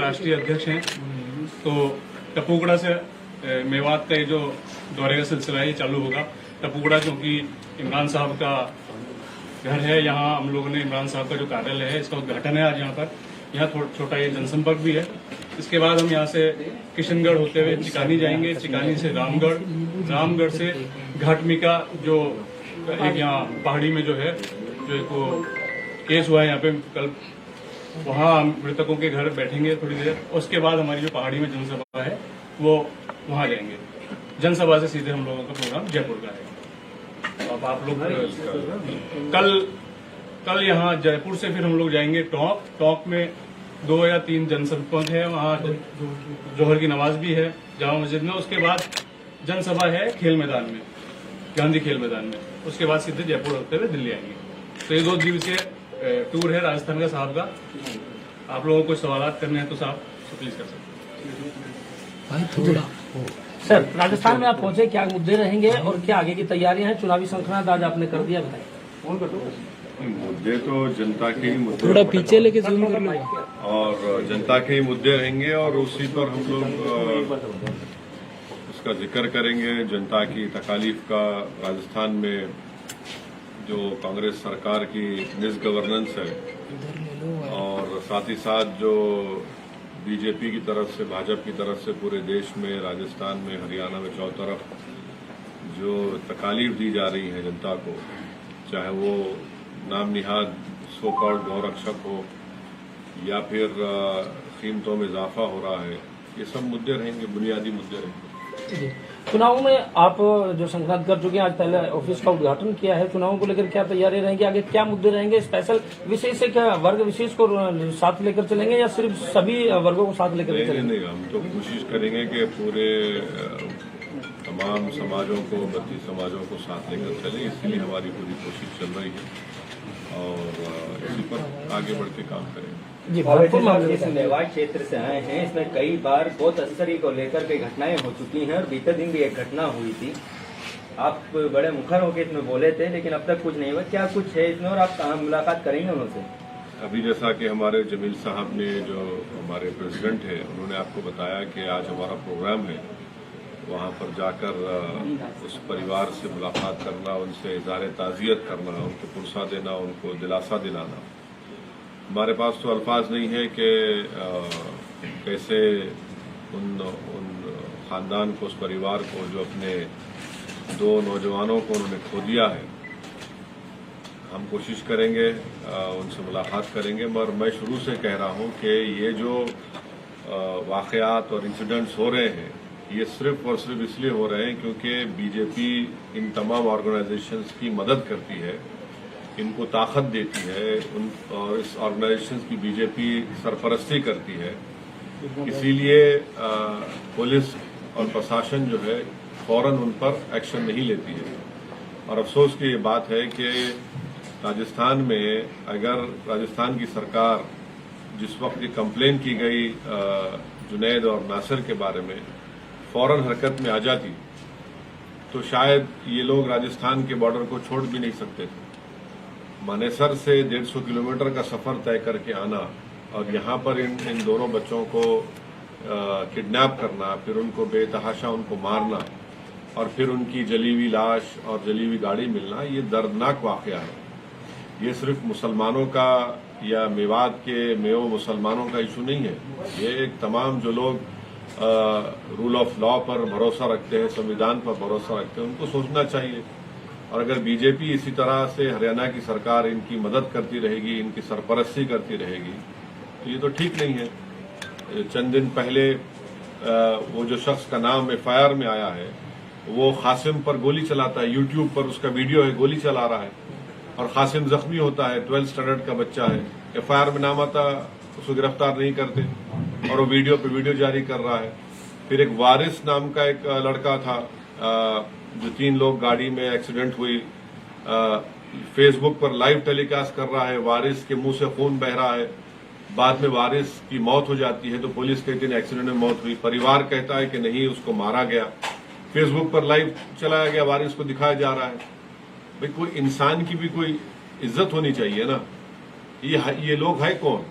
राष्ट्रीय अध्यक्ष हैं। तो टपूगड़ा से मेवात का ये जो दौरे का सिलसिला है ये चालू होगा। टपूगड़ा क्योंकि इमरान साहब का घर है, यहाँ हम लोगों ने इमरान साहब का जो कार्यालय है इसका उद्घाटन है आज यहाँ छोटा ये जनसंपर्क भी है। इसके बाद हम यहाँ से किशनगढ़ होते हुए चिकानी जाएंगे, चिकानी से रामगढ़, रामगढ़ से घाटमिका जो एक यहाँ पहाड़ी में जो है जो एक वो केस हुआ है यहाँ पे कल, वहाँ मृतकों के घर बैठेंगे थोड़ी देर। उसके बाद हमारी जो पहाड़ी में जनसभा है वो वहाँ जाएंगे। जनसभा से सीधे हम लोगों का प्रोग्राम जयपुर का है। अब आप लोग कल यहाँ जयपुर से फिर हम लोग जाएंगे टोंक में 2 या 3 जनसंपर्क है, वहाँ जोहर की नमाज भी है जामा मस्जिद में। उसके बाद जनसभा है खेल मैदान में, गांधी खेल मैदान में। उसके बाद सीधे जयपुर होते हुए दिल्ली आएंगे। तो ये 2 दिवसीय टूर है राजस्थान का साहब का। आप लोगों को सवाल करने हैं तो साहब प्लीज कर सकते। सर, राजस्थान में आप पहुंचे, क्या मुद्दे रहेंगे और क्या आगे की तैयारियां हैं? चुनावी संक्रांत आज आपने कर दिया, बताइए। मुद्दे तो जनता के ही मुद्दे, थोड़ा पीछे लेके जूम कर लो, और जनता के ही मुद्दे रहेंगे और उसी पर हम लोग उसका जिक्र करेंगे। जनता की तकालीफ का, राजस्थान में जो कांग्रेस सरकार की मिसगवर्नेंस है और साथ ही साथ जो बीजेपी की तरफ से, भाजपा की तरफ से पूरे देश में, राजस्थान में, हरियाणा में, चारों तरफ जो तकालीफ दी जा रही है जनता को, चाहे वो नाम निहाद सो कॉल्ड गौरक्षक हो या फिर कीमतों में इजाफा हो रहा है, ये सब मुद्दे रहेंगे, बुनियादी मुद्दे रहेंगे। चुनाव में आप जो संक्रांत कर चुके हैं, आज पहले ऑफिस का उद्घाटन किया है, चुनावों को लेकर क्या तैयारी रहेंगी, आगे क्या मुद्दे रहेंगे? स्पेशल विशेष से क्या वर्ग विशेष को साथ लेकर चलेंगे या सिर्फ सभी वर्गों को साथ लेकर चलेंगे? नहीं, हम तो कोशिश करेंगे कि पूरे तमाम समाजों को, 32 समाजों को साथ लेकर चले। इसलिए हमारी पूरी कोशिश चल रही है और इसी पर आगे बढ़ के काम करेंगे। इस मेवाड़ क्षेत्र से आए हैं, इसमें कई बार बहुत तस्करी को लेकर कई घटनाएं हो चुकी हैं और बीते दिन भी एक घटना हुई थी। आप बड़े मुखर होकर इसमें बोले थे, लेकिन अब तक कुछ नहीं हुआ। क्या कुछ है इसमें और आप कहाँ मुलाकात करेंगे उनसे? अभी जैसा कि हमारे जमील साहब ने, जो हमारे प्रेसिडेंट है, उन्होंने आपको बताया कि आज हमारा प्रोग्राम है, वहाँ पर जाकर उस परिवार से मुलाकात करना, उनसे इज़हार ताज़ियत करना, उनको पुरसा देना, उनको दिलासा दिलाना। हमारे पास तो अल्फाज नहीं है कि कैसे उन खानदान को, उस परिवार को, जो अपने 2 नौजवानों को उन्होंने खो दिया है, हम कोशिश करेंगे उनसे मुलाकात करेंगे। मगर मैं शुरू से कह रहा हूं कि ये जो वाक़यात और इंसिडेंट्स हो रहे हैं, ये सिर्फ और सिर्फ इसलिए हो रहे हैं क्योंकि बीजेपी इन तमाम ऑर्गेनाइजेशंस की मदद करती है, इनको ताकत देती है, और इस ऑर्गेनाइजेशंस की बीजेपी सरपरस्ती करती है। इसीलिए पुलिस और प्रशासन जो है फौरन उन पर एक्शन नहीं लेती है। और अफसोस की ये बात है कि राजस्थान में अगर राजस्थान की सरकार, जिस वक्त ये कंप्लेन की गई जुनैद और नासिर के बारे में, फौरन हरकत में आ जाती तो शायद ये लोग राजस्थान के बॉर्डर को छोड़ भी नहीं सकते थे। मानेसर से 150 किलोमीटर का सफर तय करके आना और यहाँ पर इन दोनों बच्चों को किडनैप करना, फिर उनको बेतहाशा उनको मारना और फिर उनकी जली हुई लाश और जली हुई गाड़ी मिलना, ये दर्दनाक वाकया है। ये सिर्फ मुसलमानों का या मेवात के मेव मुसलमानों का इशू नहीं है। ये एक तमाम जो लोग रूल ऑफ लॉ पर भरोसा रखते हैं, संविधान पर भरोसा रखते हैं, उनको सोचना चाहिए। और अगर बीजेपी इसी तरह से, हरियाणा की सरकार इनकी मदद करती रहेगी, इनकी सरपरस्ती करती रहेगी, तो ये तो ठीक नहीं है। चंद दिन पहले वो जो शख्स का नाम FIR में आया है, वो कासिम पर गोली चलाता है, यूट्यूब पर उसका वीडियो है, गोली चला रहा है और कासिम जख्मी होता है, 12th स्टैंडर्ड का बच्चा है। FIR में नाम आता, उसको गिरफ्तार नहीं करते और वो वीडियो पे वीडियो जारी कर रहा है। फिर एक वारिस नाम का एक लड़का था, जो 3 लोग गाड़ी में एक्सीडेंट हुई, फेसबुक पर लाइव टेलीकास्ट कर रहा है, वारिस के मुंह से खून बह रहा है। बाद में वारिस की मौत हो जाती है तो पुलिस कहती है एक्सीडेंट में मौत हुई, परिवार कहता है कि नहीं, उसको मारा गया। फेसबुक पर लाइव चलाया गया, वारिस को दिखाया जा रहा है। भाई, कोई इंसान की भी कोई इज्जत होनी चाहिए ना। ये लोग है कौन?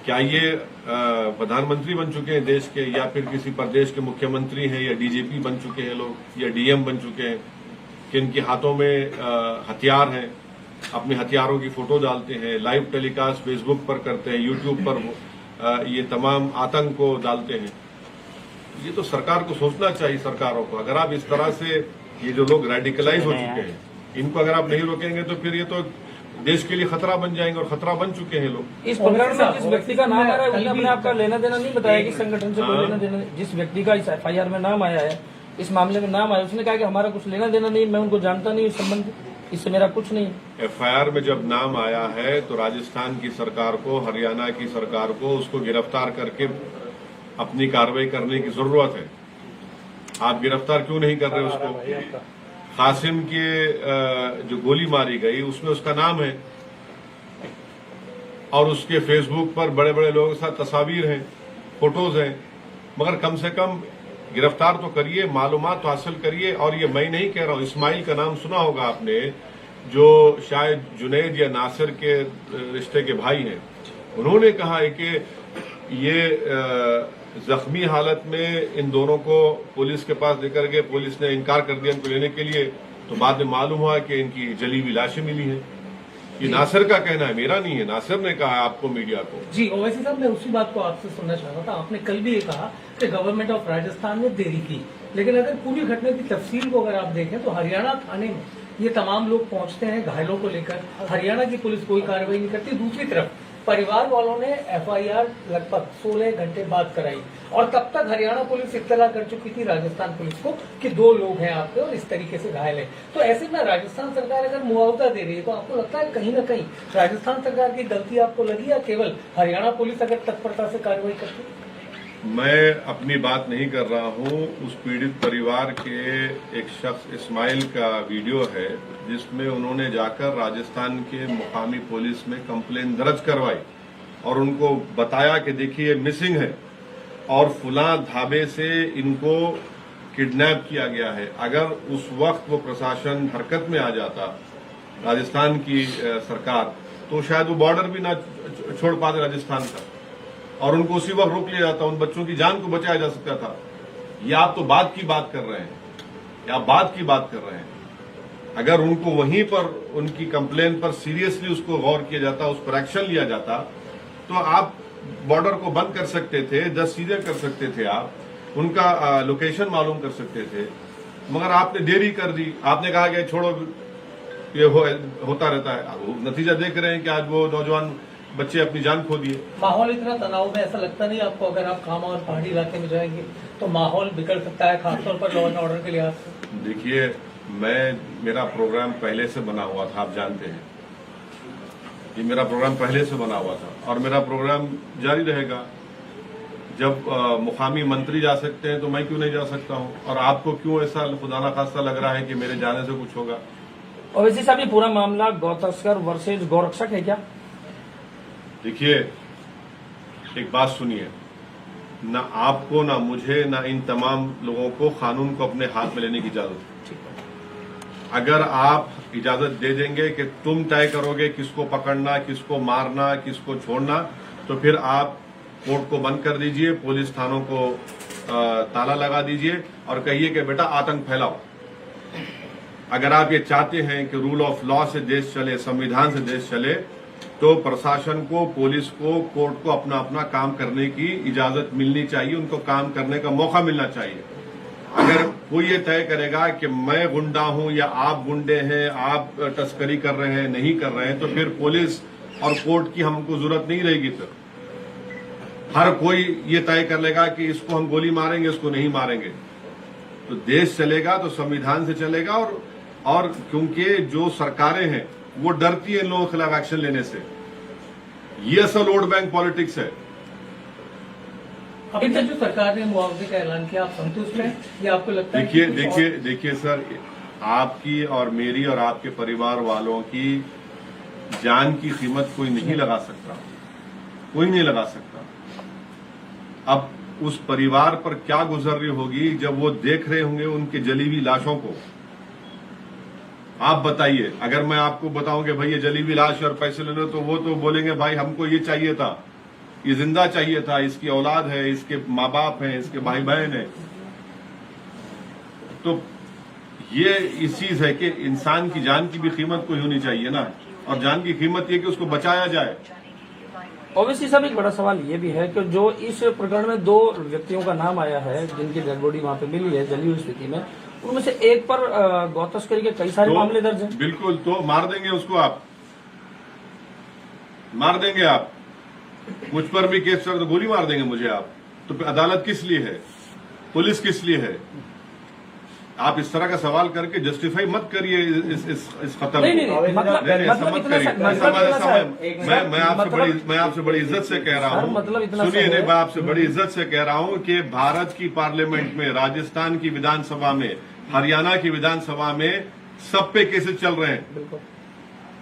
क्या ये प्रधानमंत्री बन चुके हैं देश के, या फिर किसी प्रदेश के मुख्यमंत्री हैं, या डीजीपी बन चुके हैं लोग, या डीएम बन चुके हैं, कि इनके हाथों में हथियार हैं, अपने हथियारों की फोटो डालते हैं, लाइव टेलीकास्ट फेसबुक पर करते हैं, यूट्यूब पर ये तमाम आतंक को डालते हैं। ये तो सरकार को सोचना चाहिए, सरकारों को। अगर आप इस तरह से ये जो लोग रेडिकलाइज हो चुके हैं, इनको अगर आप नहीं रोकेंगे तो फिर ये तो देश के लिए खतरा बन जाएंगे, और खतरा बन चुके हैं लोग। इस प्रकरण में जिस व्यक्ति का नाम आ रहा है उसने अपने आप का लेना देना नहीं बताया कि संगठन से कोई लेना देना नहीं। जिस व्यक्ति का इस एफआईआर में नाम आया है, इस मामले में नाम आया, उसने कहा कि हमारा कुछ लेना देना नहीं, मैं उनको जानता नहीं, इस संबंध इससे मेरा कुछ नहीं। एफआईआर में जब नाम आया है तो राजस्थान की सरकार को, हरियाणा की सरकार को उसको गिरफ्तार करके अपनी कार्रवाई करने की जरूरत है। आप गिरफ्तार क्यों नहीं कर रहे उसको? कासिम के जो गोली मारी गई उसमें उसका नाम है, और उसके फेसबुक पर बड़े बड़े लोगों के साथ तस्वीर हैं, फोटोज हैं। मगर कम से कम गिरफ्तार तो करिए, मालूमात तो हासिल करिए। और ये मैं नहीं कह रहा हूं, इस्माइल का नाम सुना होगा आपने, जो शायद जुनैद या नासिर के रिश्ते के भाई हैं। उन्होंने कहा है कि ये जख्मी हालत में इन दोनों को पुलिस के पास लेकर गए, पुलिस ने इनकार कर दिया इनको लेने के लिए, तो बाद में मालूम हुआ कि इनकी जली हुई लाशें मिली हैं। ये नासिर का कहना है, मेरा नहीं है। नासिर ने कहा आपको, मीडिया को। जी ओवैसी साहब, मैं उसी बात को आपसे सुनना चाह रहा था। आपने कल भी ये कहा कि गवर्नमेंट ऑफ राजस्थान ने देरी की, लेकिन अगर पूरी घटना की तफसील को अगर आप देखें तो हरियाणा थाने में ये तमाम लोग पहुंचते हैं घायलों को लेकर, हरियाणा की पुलिस कोई कार्रवाई नहीं करती। दूसरी तरफ परिवार वालों ने एफआईआर लगभग 16 घंटे बाद कराई, और तब तक हरियाणा पुलिस इत्तला कर चुकी थी राजस्थान पुलिस को कि 2 लोग हैं आपके और इस तरीके से घायल है। तो ऐसे में राजस्थान सरकार अगर मुआवजा दे रही है तो आपको लगता है कहीं ना कहीं राजस्थान सरकार की गलती आपको लगी, या केवल हरियाणा पुलिस अगर तत्परता से कार्रवाई करती? मैं अपनी बात नहीं कर रहा हूं। उस पीड़ित परिवार के एक शख्स इस्माइल का वीडियो है जिसमें उन्होंने जाकर राजस्थान के मुकामी पुलिस में कंप्लेन दर्ज करवाई और उनको बताया कि देखिए मिसिंग है और फुला ढाबे से इनको किडनैप किया गया है। अगर उस वक्त वो प्रशासन हरकत में आ जाता, राजस्थान की सरकार, तो शायद वो बॉर्डर भी ना छोड़ पाते राजस्थान का, और उनको उसी वक्त रोक लिया जाता, उन बच्चों की जान को बचाया जा सकता था। ये आप तो बाद की बात कर रहे हैं, या बाद की बात कर रहे हैं। अगर उनको वहीं पर उनकी कंप्लेन पर सीरियसली उसको गौर किया जाता, उस पर एक्शन लिया जाता, तो आप बॉर्डर को बंद कर सकते थे, 10 चीजें कर सकते थे, आप उनका लोकेशन मालूम कर सकते थे। मगर आपने देरी कर दी। आपने कहा कि छोड़ो, ये होता रहता है। नतीजा देख रहे हैं कि आज वो नौजवान बच्चे अपनी जान खो दिए। माहौल इतना तनाव में, ऐसा लगता नहीं आपको अगर आप खामा और पहाड़ी इलाके में जाएंगे तो माहौल बिगड़ सकता है, खासतौर पर लॉ एंड ऑर्डर के लिहाज से? देखिए, मेरा प्रोग्राम पहले से बना हुआ था, आप जानते हैं। ये मेरा प्रोग्राम पहले से बना हुआ था और मेरा प्रोग्राम जारी रहेगा। जब मुकामी मंत्री जा सकते हैं तो मैं क्यों नहीं जा सकता हूं? और आपको क्यों ऐसा खुदा ना खास्ता लग रहा है कि मेरे जाने से कुछ होगा? ओवैसी साहब, ये पूरा मामला गौ तस्कर वर्सेज गौरक्षक है क्या? देखिए, एक बात सुनिए, ना आपको, ना मुझे, ना इन तमाम लोगों को कानून को अपने हाथ में लेने की इजाजत है। अगर आप इजाजत दे देंगे कि तुम तय करोगे किसको पकड़ना, किसको मारना, किसको छोड़ना, तो फिर आप कोर्ट को बंद कर दीजिए, पुलिस थानों को ताला लगा दीजिए और कहिए कि बेटा आतंक फैलाओ। अगर आप ये चाहते हैं कि रूल ऑफ लॉ से देश चले, संविधान से देश चले, तो प्रशासन को, पुलिस को, कोर्ट को अपना अपना काम करने की इजाजत मिलनी चाहिए, उनको काम करने का मौका मिलना चाहिए। अगर कोई ये तय करेगा कि मैं गुंडा हूं या आप गुंडे हैं, आप तस्करी कर रहे हैं, नहीं कर रहे हैं, तो फिर पुलिस और कोर्ट की हमको जरूरत नहीं रहेगी। फिर हर कोई ये तय कर लेगा कि इसको हम गोली मारेंगे, इसको नहीं मारेंगे। तो देश चलेगा तो संविधान से चलेगा। और क्योंकि जो सरकारें हैं वो डरती है इन लोगों के खिलाफ एक्शन लेने से। ये असल वोट बैंक पॉलिटिक्स है। अभी तक जो सरकार ने मुआवजे का ऐलान किया, आप संतुष्ट हैं या आपको लगता है? देखिए सर, आपकी और मेरी और आपके परिवार वालों की जान की कीमत कोई नहीं लगा सकता, कोई नहीं लगा सकता। अब उस परिवार पर क्या गुजर रही होगी जब वो देख रहे होंगे उनके जली हुई लाशों को। आप बताइए, अगर मैं आपको बताऊं कि भाई ये जली हुई लाश और पैसे ले लो, तो वो तो बोलेंगे भाई हमको ये चाहिए था, ये जिंदा चाहिए था, इसकी औलाद है, इसके माँ बाप हैं, इसके भाई बहन हैं। तो ये इस चीज है कि इंसान की जान की भी कीमत कोई होनी चाहिए ना, और जान की कीमत ये कि उसको बचाया जाए। ओवैसी साहब, एक बड़ा सवाल ये भी है कि जो इस प्रकरण में 2 व्यक्तियों का नाम आया है जिनकी डेड बॉडी वहां पे मिली है जली हुई स्थिति में, उनमें से एक पर गौ तस्करी के कई सारे मामले दर्ज हैं। बिल्कुल, तो मार देंगे उसको, आप मार देंगे, आप मुझ पर भी केस कर तो गोली मार देंगे मुझे आप। तो अदालत किस लिए है, पुलिस किस लिए है? आप इस तरह का सवाल करके जस्टिफाई मत करिए इस खत्म नहीं, को। मतलब ऐसा मत करिए। मैं आपसे बड़ी इज्जत से कह रहा हूँ, मतलब इतना सुनिए, नहीं, मैं आपसे बड़ी इज्जत से कह रहा हूँ कि भारत की पार्लियामेंट में, राजस्थान की विधानसभा में, हरियाणा की विधानसभा में सब पे केसेस चल रहे हैं।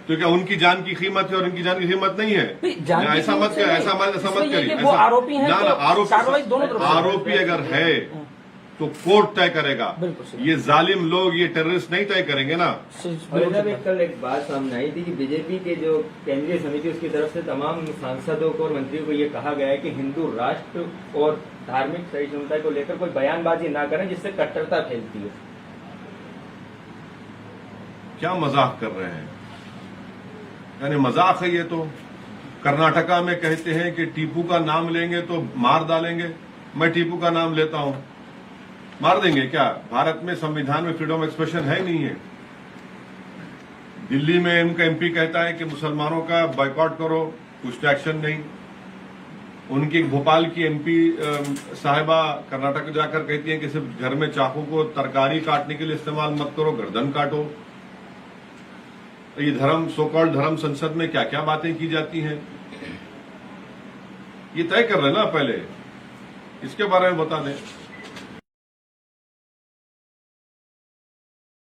तो क्या उनकी जान की कीमत है और इनकी जान की कीमत नहीं है? ऐसा मत करिए, ऐसा मत करिए। आरोपी है, आरोपी अगर है तो कोर्ट तय करेगा। ये जालिम लोग, ये टेररिस्ट नहीं तय करेंगे ना। और साहब, कल एक बात सामने आई थी कि बीजेपी के जो केंद्रीय समिति उसकी तरफ से तमाम सांसदों को और मंत्रियों को ये कहा गया है कि हिंदू राष्ट्र और धार्मिक सहिष्णुता को लेकर कोई बयानबाजी ना करें जिससे कट्टरता फैलती है। क्या मजाक कर रहे हैं? यानी मजाक है ये तो। कर्नाटका में कहते हैं कि टीपू का नाम लेंगे तो मार डालेंगे। मैं टीपू का नाम लेता हूं, मार देंगे क्या? भारत में संविधान में फ्रीडम ऑफ एक्सप्रेशन है नहीं है। दिल्ली में उनका एमपी कहता है कि मुसलमानों का बायकॉट करो, कुछ एक्शन नहीं। उनकी भोपाल की एमपी साहिबा कर्नाटक जाकर कहती हैं कि सिर्फ घर में चाकू को तरकारी काटने के लिए इस्तेमाल मत करो, गर्दन काटो। ये धर्म, सो कॉल्ड धर्म संसद में क्या क्या बातें की जाती हैं, ये तय कर रहे हैं ना। पहले इसके बारे में बता दें।